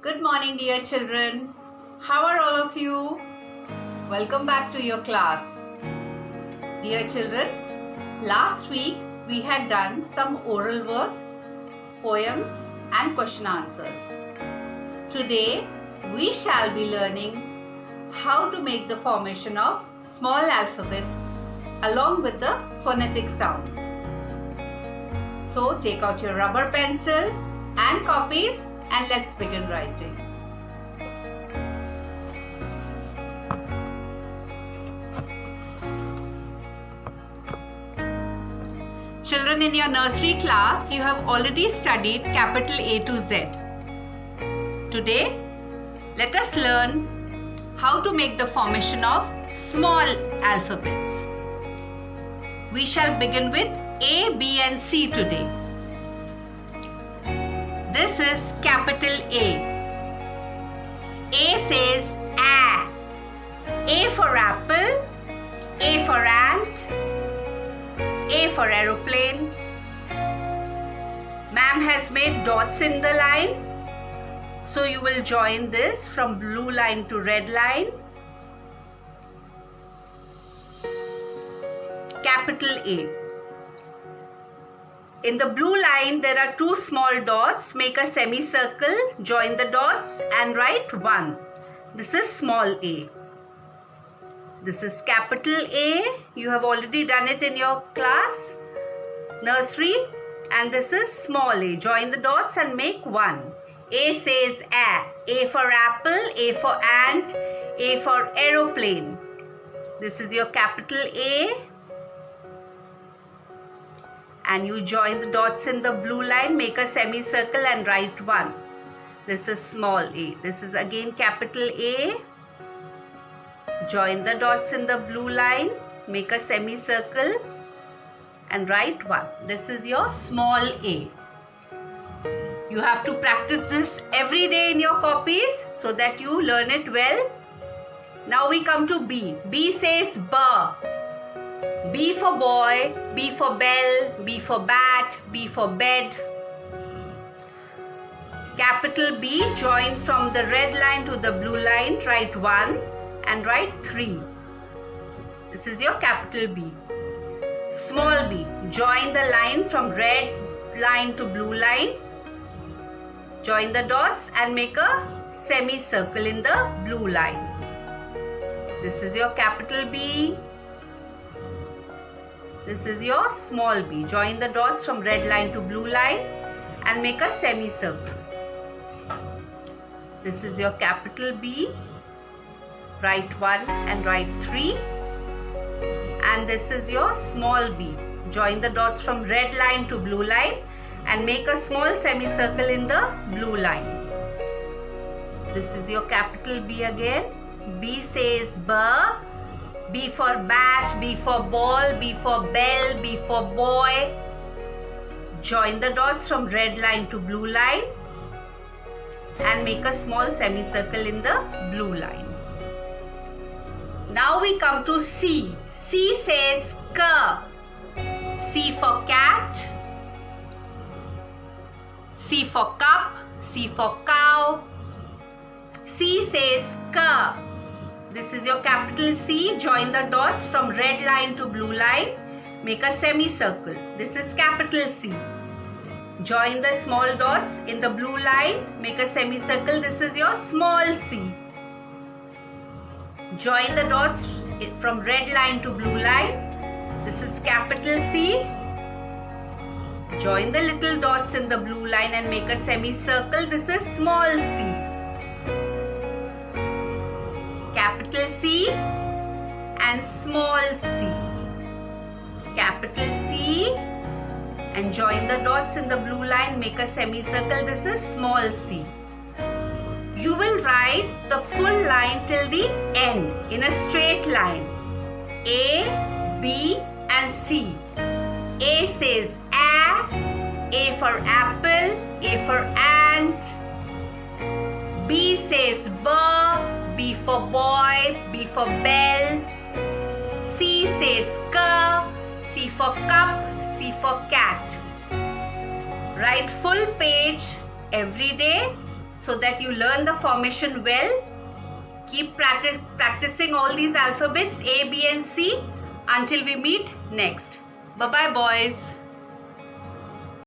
Good morning, dear children. How are all of you? Welcome back to your class. Dear children, last week we had done some oral work, poems and question answers. Today we shall be learning how to make the formation of small alphabets along with the phonetic sounds. So take out your rubber pencil and copies and let's begin writing. Children, in your nursery class, you have already studied capital A to Z. Today, let us learn how to make the formation of small alphabets. We shall begin with A, B and C today. This is capital A. A says A. A for apple, A for ant, A for aeroplane. Ma'am has made dots in the line. So you will join this from blue line to red line. Capital A. In the blue line, there are two small dots. Make a semicircle, join the dots and write 1. This is small a. This is capital A. You have already done it in your class, nursery. And this is small a. Join the dots and make 1. A says A. A for apple, A for ant, A for aeroplane. This is your capital A. And you join the dots in the blue line, make a semicircle and write 1. This is small a. This is again capital A. Join the dots in the blue line, make a semicircle and write 1. This is your small a. You have to practice this every day in your copies so that you learn it well. Now we come to B. B says B. B for boy, B for bell, B for bat, B for bed. Capital B, join from the red line to the blue line, write 1 and write 3. This is your capital B. Small b, join the line from red line to blue line. Join the dots and make a semicircle in the blue line. This is your capital B. This is your small b. Join the dots from red line to blue line and make a semicircle. This is your capital B. Write 1 and write 3. And this is your small b. Join the dots from red line to blue line and make a small semicircle in the blue line. This is your capital B again. B says B. B for bat, B for ball, B for bell, B for boy. Join the dots from red line to blue line and make a small semicircle in the blue line. Now we come to C. C says K. C for cat, C for cup, C for cow. C says K. This is your capital C. Join the dots from red line to blue line. Make a semicircle. This is capital C. Join the small dots in the blue line. Make a semicircle. This is your small c. Join the dots from red line to blue line. This is capital C. Join the little dots in the blue line and make a semicircle. This is small c. Capital C and small c. Capital C and join the dots in the blue line, make a semicircle. This is small c. You will write the full line till the end in a straight line. A, B and C. A says A for apple, A for ant. B says B for boy, B for bell. C says K, C for cup, C for cat. Write full page every day so that you learn the formation well. Keep practicing all these alphabets A, B and C until we meet next. Bye bye boys.